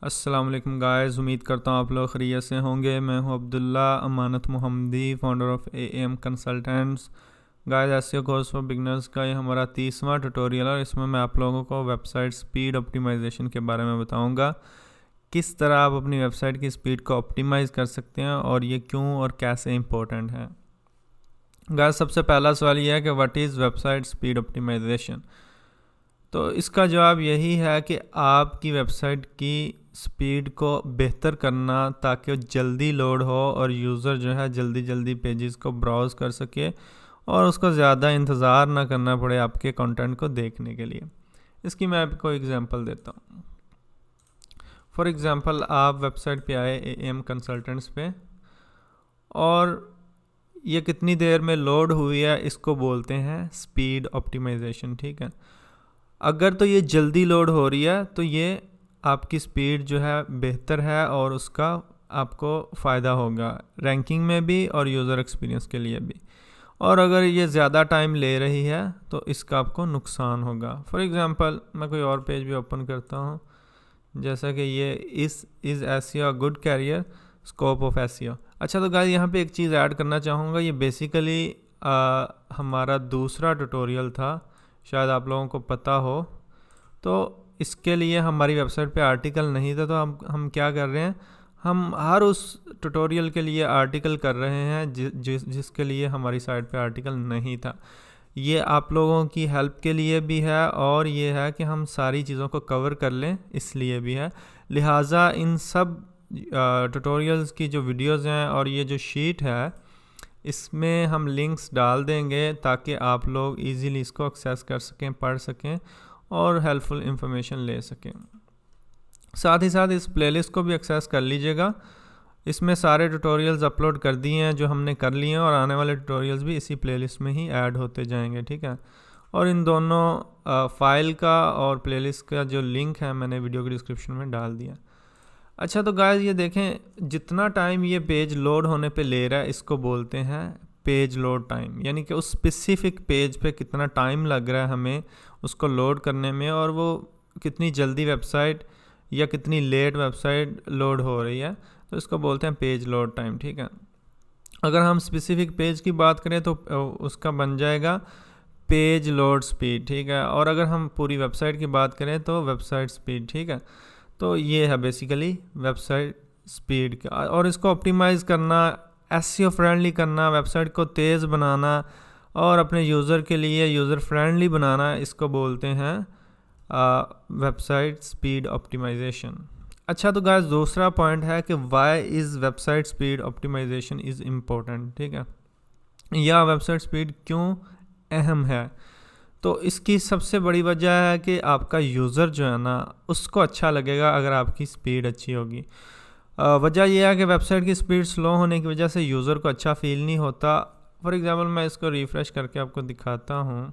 अस्सलाम वालेकुम गाइस, उम्मीद करता हूँ आप लोग खैरियत से होंगे। मैं हूँ Abdullah Amanat Mohammadi, founder of AM consultants. Guys, SEO course for beginners का ये हमारा 30वां ट्यूटोरियल है और इसमें मैं आप लोगों को वेबसाइट स्पीड ऑप्टिमाइजेशन के बारे में बताऊँगा। किस तरह आप अपनी वेबसाइट की स्पीड को ऑप्टिमाइज़ कर सकते हैं और ये क्यों और कैसे इम्पोर्टेंट है। गाइस, सबसे पहला सवाल ये है कि what is website speed optimisation. तो इसका जवाब यही है कि आपकी वेबसाइट की स्पीड को बेहतर करना ताकि वो जल्दी लोड हो और यूज़र जो है जल्दी जल्दी पेजेस को ब्राउज़ कर सके और उसको ज़्यादा इंतज़ार ना करना पड़े आपके कंटेंट को देखने के लिए। इसकी मैं आपको एग्जांपल देता हूँ। फॉर एग्ज़ाम्पल, आप वेबसाइट पे आए एएम कंसल्टेंट्स पे और ये कितनी देर में लोड हुई है, इसको बोलते हैं स्पीड ऑप्टिमाइजेशन। ठीक है, अगर तो ये जल्दी लोड हो रही है तो ये आपकी स्पीड जो है बेहतर है और उसका आपको फ़ायदा होगा रैंकिंग में भी और यूज़र एक्सपीरियंस के लिए भी। और अगर ये ज़्यादा टाइम ले रही है तो इसका आपको नुकसान होगा। फॉर एग्ज़ाम्पल, मैं कोई और पेज भी ओपन करता हूँ, जैसा कि ये is SEO good career scope of SEO. अच्छा, तो गाइस यहाँ पे एक चीज़ ऐड करना चाहूँगा। ये बेसिकली हमारा दूसरा ट्यूटोरियल था, शायद आप लोगों को पता हो। तो इसके लिए हमारी वेबसाइट पे आर्टिकल नहीं था, तो हम क्या कर रहे हैं, हम हर उस ट्यूटोरियल के लिए आर्टिकल कर रहे हैं जिसके लिए हमारी साइट पे आर्टिकल नहीं था। ये आप लोगों की हेल्प के लिए भी है और ये है कि हम सारी चीज़ों को कवर कर लें, इसलिए भी है। लिहाजा इन सब ट्यूटोरियल्स की जो वीडियोज़ हैं और ये जो शीट है, इसमें हम लिंक्स डाल देंगे ताकि आप लोग इजीली इसको एक्सेस कर सकें, पढ़ सकें और हेल्पफुल इंफॉर्मेशन ले सकें। साथ ही साथ इस प्लेलिस्ट को भी एक्सेस कर लीजिएगा। इसमें सारे ट्यूटोरियल्स अपलोड कर दिए हैं जो हमने कर लिए हैं और आने वाले ट्यूटोरियल्स भी इसी प्लेलिस्ट में ही ऐड होते जाएंगे। ठीक है, और इन दोनों फाइल का और प्लेलिस्ट का जो लिंक है मैंने वीडियो के डिस्क्रिप्शन में डाल दिया। अच्छा, तो गाइस ये देखें, जितना टाइम ये पेज लोड होने पे ले रहा है इसको बोलते हैं पेज लोड टाइम, यानी कि उस स्पेसिफिक पेज पे कितना टाइम लग रहा है हमें उसको लोड करने में और वो कितनी जल्दी वेबसाइट या कितनी लेट वेबसाइट लोड हो रही है, तो इसको बोलते हैं पेज लोड टाइम। ठीक है, अगर हम स्पेसिफिक पेज की बात करें तो उसका बन जाएगा पेज लोड स्पीड। ठीक है, और अगर हम पूरी वेबसाइट की बात करें तो वेबसाइट स्पीड। ठीक है, तो ये है बेसिकली वेबसाइट स्पीड का। और इसको ऑप्टिमाइज़ करना, एसईओ फ्रेंडली करना, वेबसाइट को तेज़ बनाना और अपने यूज़र के लिए यूज़र फ्रेंडली बनाना, इसको बोलते हैं वेबसाइट स्पीड ऑप्टिमाइजेशन। अच्छा, तो गाइस दूसरा पॉइंट है कि why is website speed optimisation is important. ठीक है, या वेबसाइट स्पीड क्यों अहम है। तो इसकी सबसे बड़ी वजह है कि आपका यूज़र जो है ना उसको अच्छा लगेगा अगर आपकी स्पीड अच्छी होगी। वजह यह है कि वेबसाइट की स्पीड स्लो होने की वजह से यूज़र को अच्छा फील नहीं होता। फॉर एग्ज़ाम्पल, मैं इसको रिफ़्रेश करके आपको दिखाता हूँ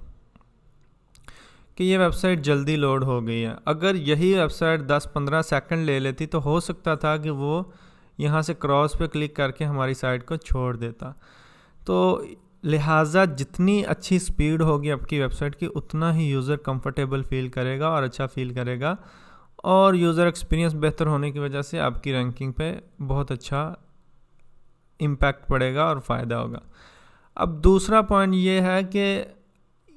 कि ये वेबसाइट जल्दी लोड हो गई है। अगर यही वेबसाइट 10-15 सेकंड ले लेती तो हो सकता था कि वो यहाँ से क्रॉस पे क्लिक करके हमारी साइट को छोड़ देता। तो लिहाजा जितनी अच्छी स्पीड होगी आपकी वेबसाइट की उतना ही यूज़र कंफर्टेबल फील करेगा और अच्छा फील करेगा और यूज़र एक्सपीरियंस बेहतर होने की वजह से आपकी रैंकिंग पे बहुत अच्छा इम्पैक्ट पड़ेगा और फ़ायदा होगा। अब दूसरा पॉइंट ये है कि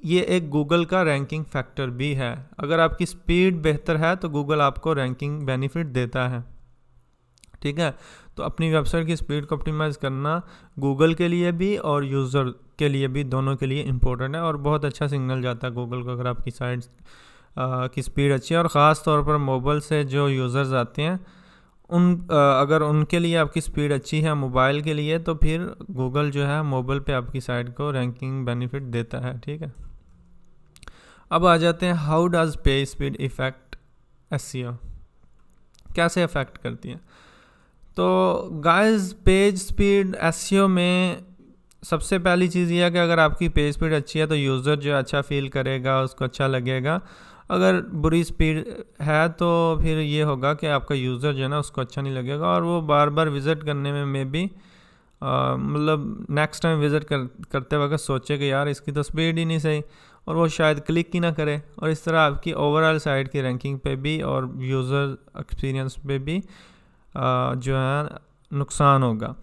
ये एक गूगल का रैंकिंग फैक्टर भी है। अगर आपकी स्पीड बेहतर है तो गूगल आपको रैंकिंग बेनिफिट देता है। ठीक है, तो अपनी वेबसाइट की स्पीड को ऑप्टिमाइज़ करना गूगल के लिए भी और यूज़र के लिए भी, दोनों के लिए इम्पोर्टेंट है और बहुत अच्छा सिग्नल जाता है गूगल को अगर आपकी साइट की स्पीड अच्छी है। और ख़ास तौर पर मोबाइल से जो यूज़र्स आते हैं अगर उनके लिए आपकी स्पीड अच्छी है मोबाइल के लिए, तो फिर गूगल जो है मोबाइल पे आपकी साइट को रैंकिंग बेनिफिट देता है। ठीक है, अब आ जाते हैं how does page speed effect SEO, कैसे अफेक्ट करती है। तो गाइस, पेज स्पीड एसईओ में सबसे पहली चीज़ ये है कि अगर आपकी पेज स्पीड अच्छी है तो यूज़र जो अच्छा फील करेगा, उसको अच्छा लगेगा। अगर बुरी स्पीड है तो फिर ये होगा कि आपका यूज़र जो है ना उसको अच्छा नहीं लगेगा और वो बार बार विज़िट करने में भी मतलब नेक्स्ट टाइम विज़िट करते वक्त सोचे कि यार इसकी तो स्पीड ही नहीं सही, और वो शायद क्लिक ही ना करे, और इस तरह आपकी ओवरऑल साइट की रैंकिंग पे भी और यूज़र एक्सपीरियंस पे भी जो है नुकसान होगा।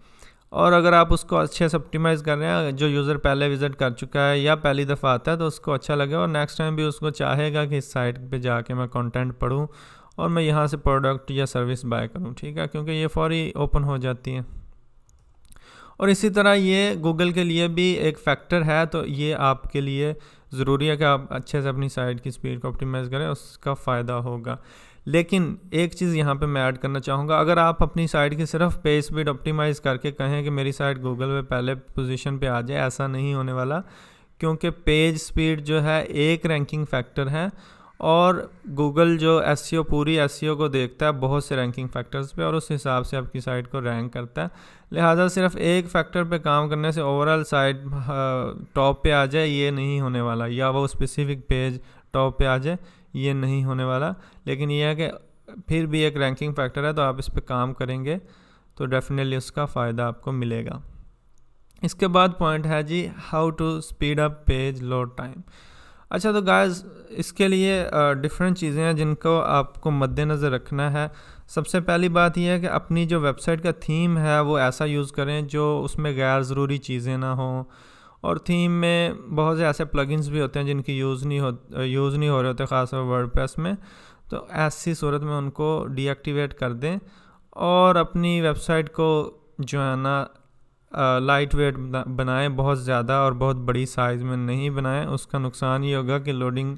और अगर आप उसको अच्छे से ऑप्टिमाइज़ कर रहे हैं, जो यूज़र पहले विज़िट कर चुका है या पहली दफ़ा आता है तो उसको अच्छा लगे और नेक्स्ट टाइम भी उसको चाहेगा कि इस साइट पे जाके मैं कंटेंट पढूं और मैं यहाँ से प्रोडक्ट या सर्विस बाय करूँ, ठीक है, क्योंकि ये फौरी ओपन हो जाती है। और इसी तरह ये गूगल के लिए भी एक फैक्टर है, तो ये आपके लिए ज़रूरी है कि आप अच्छे से अपनी साइट की स्पीड को ऑप्टिमाइज़ करें, उसका फ़ायदा होगा। लेकिन एक चीज़ यहाँ पे मैं ऐड करना चाहूँगा, अगर आप अपनी साइट की सिर्फ पेज स्पीड ऑप्टिमाइज़ करके कहें कि मेरी साइट गूगल पे पहले पोजीशन पे आ जाए, ऐसा नहीं होने वाला, क्योंकि पेज स्पीड जो है एक रैंकिंग फैक्टर है और गूगल जो एसईओ पूरी एसईओ को देखता है बहुत से रैंकिंग फैक्टर्स पे और उस हिसाब से आपकी साइट को रैंक करता है। लिहाजा सिर्फ एक फैक्टर पे काम करने से ओवरऑल साइट टॉप पे आ जाए ये नहीं होने वाला, या वो स्पेसिफिक पेज टॉप पे आ जाए ये नहीं होने वाला। लेकिन यह है कि फिर भी एक रैंकिंग फैक्टर है, तो आप इस पर काम करेंगे तो डेफिनेटली उसका फ़ायदा आपको मिलेगा। इसके बाद पॉइंट है जी how to speed up page load time. अच्छा, तो गाइस इसके लिए डिफरेंट चीज़ें हैं जिनको आपको मद्देनज़र रखना है। सबसे पहली बात यह है कि अपनी जो वेबसाइट का थीम है वो ऐसा यूज़ करें जो उसमें गैर ज़रूरी चीज़ें ना हों, और थीम में बहुत से ऐसे प्लगइन्स भी होते हैं जिनकी यूज़ नहीं हो रहे होते, ख़ासतौर वर्डप्रेस में, तो ऐसी सूरत में उनको डीएक्टिवेट कर दें और अपनी वेबसाइट को जो है ना लाइट वेट बनाएं, बहुत ज़्यादा और बहुत बड़ी साइज़ में नहीं बनाएं। उसका नुकसान ये होगा कि लोडिंग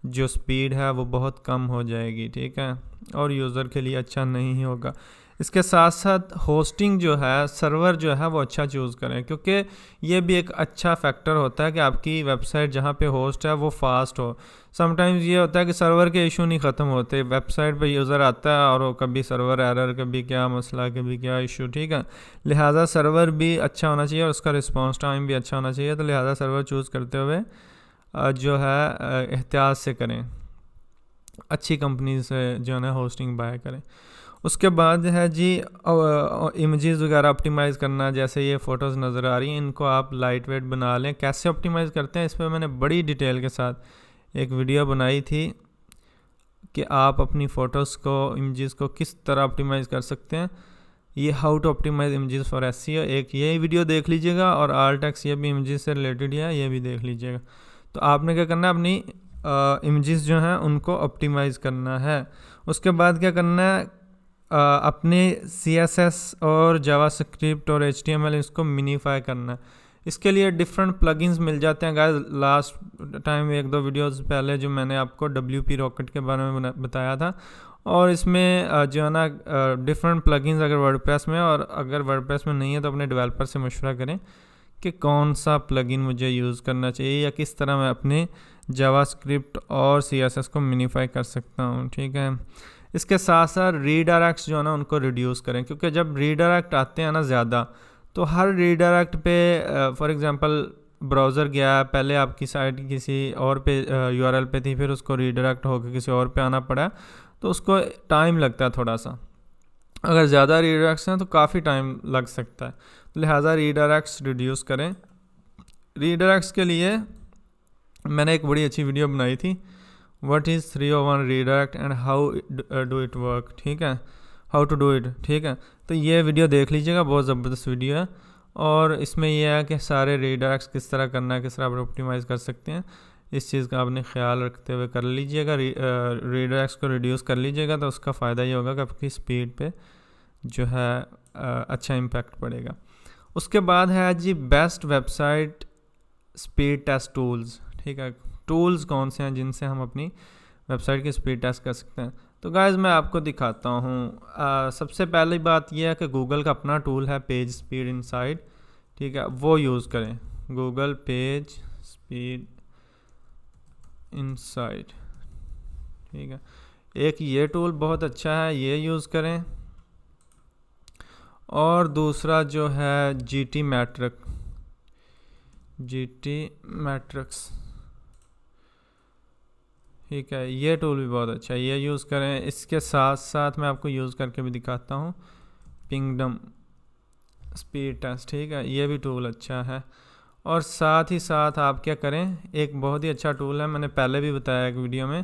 जो स्पीड है वो बहुत कम हो जाएगी, ठीक है, और यूज़र के लिए अच्छा नहीं होगा। इसके साथ साथ होस्टिंग जो है, सर्वर जो है वो अच्छा चूज़ करें, क्योंकि ये भी एक अच्छा फैक्टर होता है कि आपकी वेबसाइट जहाँ पे होस्ट है वो फास्ट हो। समटाइम्स ये होता है कि सर्वर के इशू नहीं ख़त्म होते, वेबसाइट पे यूज़र आता है और वो कभी सर्वर एरर, कभी क्या मसला, कभी क्या इशू, ठीक है। लिहाजा सर्वर भी अच्छा होना चाहिए और उसका रिस्पॉन्स टाइम भी अच्छा होना चाहिए, तो लिहाजा सर्वर चूज़ करते हुए जो है एहतियात से करें, अच्छी कंपनी से जो है ना होस्टिंग बाय करें। उसके बाद है जी इमेजेस वगैरह ऑप्टिमाइज़ करना, जैसे ये फ़ोटोज़ नज़र आ रही हैं, इनको आप लाइट वेट बना लें। कैसे ऑप्टिमाइज़ करते हैं इस पर मैंने बड़ी डिटेल के साथ एक वीडियो बनाई थी कि आप अपनी फ़ोटोज़ को, इमेजेस को किस तरह ऑप्टिमाइज़ कर सकते हैं। ये how to optimise images for SEO, एक ये वीडियो देख लीजिएगा, और आल्ट टेक्स्ट ये भी इमेजेस से रिलेटेड है, ये भी देख लीजिएगा। तो आपने क्या करना है, अपनी इमेजेस जो हैं उनको ऑप्टिमाइज़ करना है। उसके बाद क्या करना है, अपने CSS और जावास्क्रिप्ट और HTML इसको मिनीफाई करना है। इसके लिए डिफरेंट प्लगइन्स मिल जाते हैं गाइस। लास्ट टाइम एक दो वीडियोस पहले जो मैंने आपको WP रॉकेट के बारे में बताया था, और इसमें जो है ना डिफरेंट प्लगइन्स अगर वर्डप्रेस में, और अगर वर्डप्रेस में नहीं है तो अपने डेवलपर से मशवरा करें कि कौन सा प्लगइन मुझे यूज़ करना चाहिए या किस तरह मैं अपने जावास्क्रिप्ट और CSS को मिनीफाई कर सकता हूँ, ठीक है। इसके साथ साथ रीडायरेक्ट्स जो है ना उनको रिड्यूस करें, क्योंकि जब रीडायरेक्ट आते हैं ना ज़्यादा, तो हर रीडायरेक्ट पे फॉर एग्जांपल ब्राउज़र गया, पहले आपकी साइट किसी और पे URL पे थी, फिर उसको रीडायरेक्ट होकर किसी और पे आना पड़ा, तो उसको टाइम लगता है थोड़ा सा। अगर ज़्यादा रीडायरेक्ट्स हैं तो काफ़ी टाइम लग सकता है, लिहाजा रीडायरेक्ट्स रिड्यूस करें। रीडायरेक्ट्स के लिए मैंने एक बड़ी अच्छी वीडियो बनाई थी, what is 301 redirect and how do it work, ठीक है, हाउ टू डू इट, ठीक है। तो ये वीडियो देख लीजिएगा, बहुत ज़बरदस्त वीडियो है, और इसमें यह है कि सारे रीडायरेक्ट्स किस तरह करना है, किस तरह आप ऑप्टिमाइज़ कर सकते हैं, इस चीज़ का आपने ख्याल रखते हुए कर लीजिएगा। रीडायरेक्ट्स को रिड्यूस कर लीजिएगा, तो उसका फ़ायदा ये होगा कि आपकी स्पीड पे जो है अच्छा इम्पैक्ट पड़ेगा। उसके बाद है जी best website speed test tools, ठीक है। टूल्स कौन से हैं जिनसे हम अपनी वेबसाइट की स्पीड टेस्ट कर सकते हैं, तो गाइस मैं आपको दिखाता हूँ। सबसे पहली बात यह है कि गूगल का अपना टूल है पेज स्पीड इनसाइड, ठीक है, वो यूज़ करें, गूगल पेज स्पीड इनसाइड, ठीक है। एक ये टूल बहुत अच्छा है, ये यूज़ करें, और दूसरा जो है GT मैट्रिक्स, ठीक है, ये टूल भी बहुत अच्छा है, ये यूज़ करें। इसके साथ साथ मैं आपको यूज़ करके भी दिखाता हूँ, पिंगडम स्पीड टेस्ट, ठीक है, ये भी टूल अच्छा है। और साथ ही साथ आप क्या करें, एक बहुत ही अच्छा टूल है, मैंने पहले भी बताया एक वीडियो में,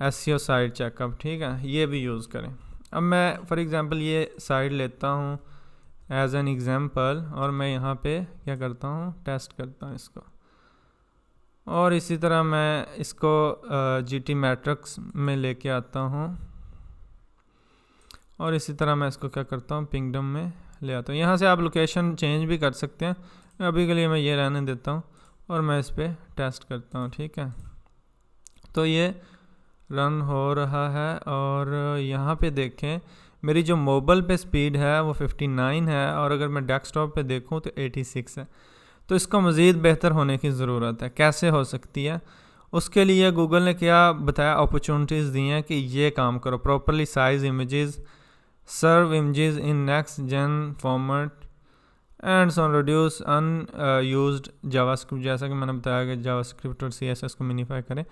SEO साइट चेकअप, ठीक है, ये भी यूज़ करें। अब मैं फॉर एग्ज़ाम्पल ये साइट लेता हूँ एज एन एग्ज़ाम्पल, और मैं यहाँ पे क्या करता हूँ, टेस्ट करता हूँ इसको, और इसी तरह मैं इसको GT मैट्रिक्स में लेके आता हूँ, और इसी तरह मैं इसको क्या करता हूँ, पिंगडम में ले आता हूँ। यहाँ से आप लोकेशन चेंज भी कर सकते हैं, अभी के लिए मैं ये रहने देता हूँ, और मैं इस पर टेस्ट करता हूँ, ठीक है। तो ये रन हो रहा है, और यहाँ पे देखें मेरी जो मोबाइल पे स्पीड है वो 59 है, और अगर मैं डेस्कटॉप पे देखूँ तो 86 है। तो इसको मज़ीद बेहतर होने की ज़रूरत है। कैसे हो सकती है, उसके लिए गूगल ने क्या बताया, अपॉर्चुनिटीज़ दी हैं कि ये काम करो, properly size images, serve images in next gen format and on reduce unused JavaScript, जैसा कि मैंने बताया कि जावास्क्रिप्ट और CSS को मिनीफाई करें।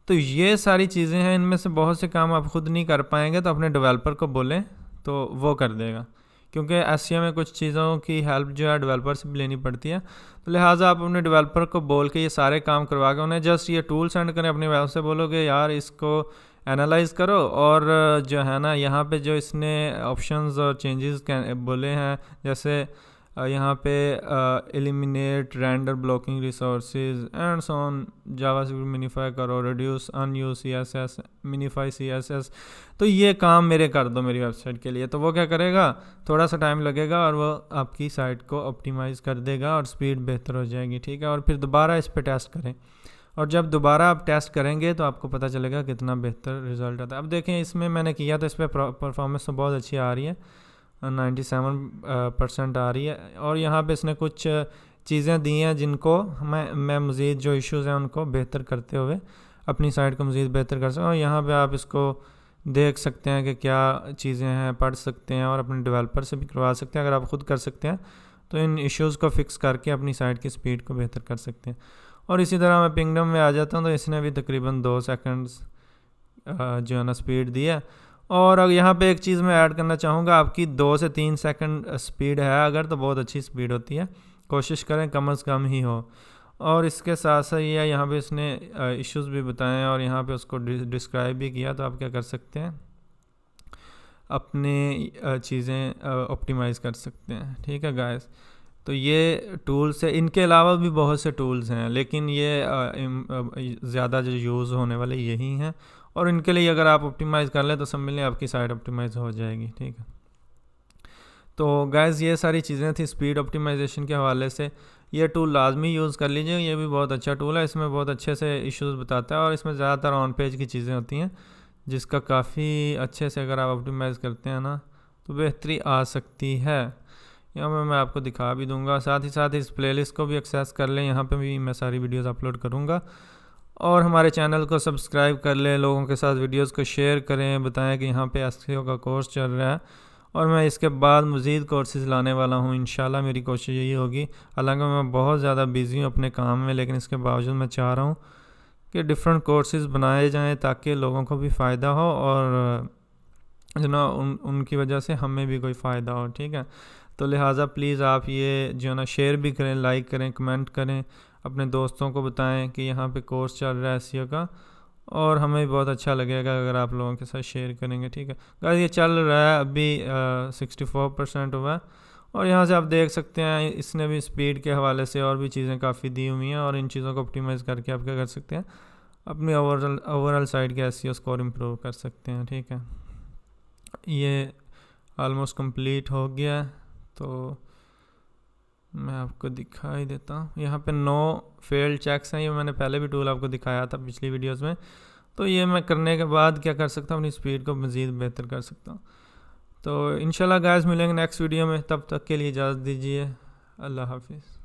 तो ये सारी चीज़ें हैं, इनमें से बहुत से काम आप खुद नहीं कर पाएंगे, तो अपने डेवलपर को बोलें तो वो कर देगा, क्योंकि SEO में कुछ चीज़ों की हेल्प जो है डेवलपर से भी लेनी पड़ती है। तो लिहाजा आप अपने डेवलपर को बोल के ये सारे काम करवा के उन्हें जस्ट ये टूल सेंड करें, अपनी वेब से बोलोगे यार इसको एनालाइज करो, और जो है ना यहाँ पे जो इसने ऑप्शंस और चेंजेस बोले हैं, जैसे यहाँ पे eliminate render blocking resources and so on, JavaScript minify करो, reduce unused CSS, minify CSS, तो ये काम मेरे कर दो मेरी वेबसाइट के लिए। तो वो क्या करेगा, थोड़ा सा टाइम लगेगा और वो आपकी साइट को ऑप्टिमाइज़ कर देगा और स्पीड बेहतर हो जाएगी, ठीक है। और फिर दोबारा इस पर टेस्ट करें, और जब दोबारा आप टेस्ट करेंगे तो आपको पता चलेगा कितना बेहतर रिज़ल्ट आता है। अब देखें इसमें मैंने किया तो इस पर परफॉर्मेंस तो बहुत अच्छी आ रही है, 97% आ रही है, और यहाँ पे इसने कुछ चीज़ें दी हैं जिनको मैं मज़ीद जो इश्यूज़ हैं उनको बेहतर करते हुए अपनी साइट को मज़ीद बेहतर कर सकूँ। और यहाँ पे आप इसको देख सकते हैं कि क्या चीज़ें हैं, पढ़ सकते हैं, और अपने डेवलपर से भी करवा सकते हैं। अगर आप ख़ुद कर सकते हैं तो इन इश्यूज़ को फिक्स करके अपनी साइट की स्पीड को बेहतर कर सकते हैं। और इसी तरह मैं पिंगडम में आ जाता हूँ, तो इसने भी तकरीबन 2 सेकंड्स जो है ना स्पीड दी है। और अब यहाँ पे एक चीज़ मैं ऐड करना चाहूँगा, आपकी 2 से 3 सेकंड स्पीड है अगर, तो बहुत अच्छी स्पीड होती है, कोशिश करें कम से कम ही हो। और इसके साथ साथ ये यहाँ पे इसने इश्यूज़ भी बताए और यहाँ पे उसको डिस्क्राइब भी किया। तो आप क्या कर सकते हैं, अपने चीज़ें ऑप्टिमाइज़ कर सकते हैं, ठीक है गाइस। तो ये टूल्स है, इनके अलावा भी बहुत से टूल्स हैं, लेकिन ये ज़्यादा जो यूज़ होने वाले यही हैं, और इनके लिए अगर आप ऑप्टिमाइज़ कर लें तो सब मिलने आपकी साइट ऑप्टिमाइज़ हो जाएगी, ठीक है। तो गाइस ये सारी चीज़ें थी स्पीड ऑप्टिमाइजेशन के हवाले से। ये टूल लाजमी यूज़ कर लीजिए, ये भी बहुत अच्छा टूल है, इसमें बहुत अच्छे से इश्यूज़ बताता है, और इसमें ज़्यादातर ऑन पेज की चीज़ें होती हैं, जिसका काफ़ी अच्छे से अगर आप ऑप्टिमाइज़ करते हैं ना तो बेहतरी आ सकती है। यहाँ पर मैं आपको दिखा भी दूंगा, साथ ही साथ इस प्लेलिस्ट को भी एक्सेस कर लें, यहाँ पे भी मैं सारी वीडियोस अपलोड करूँगा। और हमारे चैनल को सब्सक्राइब कर लें, लोगों के साथ वीडियोस को शेयर करें, बताएं कि यहाँ पे SEO का कोर्स चल रहा है, और मैं इसके बाद मज़ीद कोर्सेज़ लाने वाला हूँ इंशाल्लाह। मेरी कोशिश यही होगी, हालांकि मैं बहुत ज़्यादा बिज़ी हूँ अपने काम में, लेकिन इसके बावजूद मैं चाह रहा हूँ कि डिफरेंट कोर्सेज़ बनाए जाएँ ताकि लोगों को भी फ़ायदा हो, और जो ना उनकी वजह से हमें भी कोई फ़ायदा हो, ठीक है। तो लिहाजा प्लीज़ आप ये जो ना शेयर भी करें, लाइक करें, कमेंट करें, अपने दोस्तों को बताएं कि यहाँ पे कोर्स चल रहा है SEO का, और हमें भी बहुत अच्छा लगेगा अगर आप लोगों के साथ शेयर करेंगे, ठीक है गाइस। ये चल रहा है अभी 64% हुआ है, और यहाँ से आप देख सकते हैं इसने भी स्पीड के हवाले से और भी चीज़ें काफ़ी दी हुई हैं, और इन चीज़ों को ऑप्टिमाइज़ करके आप क्या कर सकते हैं, अपनी ओवरऑल साइट के SEO स्कोर इम्प्रूव कर सकते हैं, ठीक है। ये ऑलमोस्ट कंप्लीट हो गया, तो मैं आपको दिखाई देता हूँ। यहाँ पे 9 फेल्ड चेक्स हैं, ये मैंने पहले भी टूल आपको दिखाया था पिछली वीडियोस में। तो ये मैं करने के बाद क्या कर सकता हूँ, अपनी स्पीड को मज़ीद बेहतर कर सकता हूँ। तो इंशाल्लाह गाइस मिलेंगे नेक्स्ट वीडियो में, तब तक के लिए इजाज़त दीजिए, अल्लाह हाफिज़।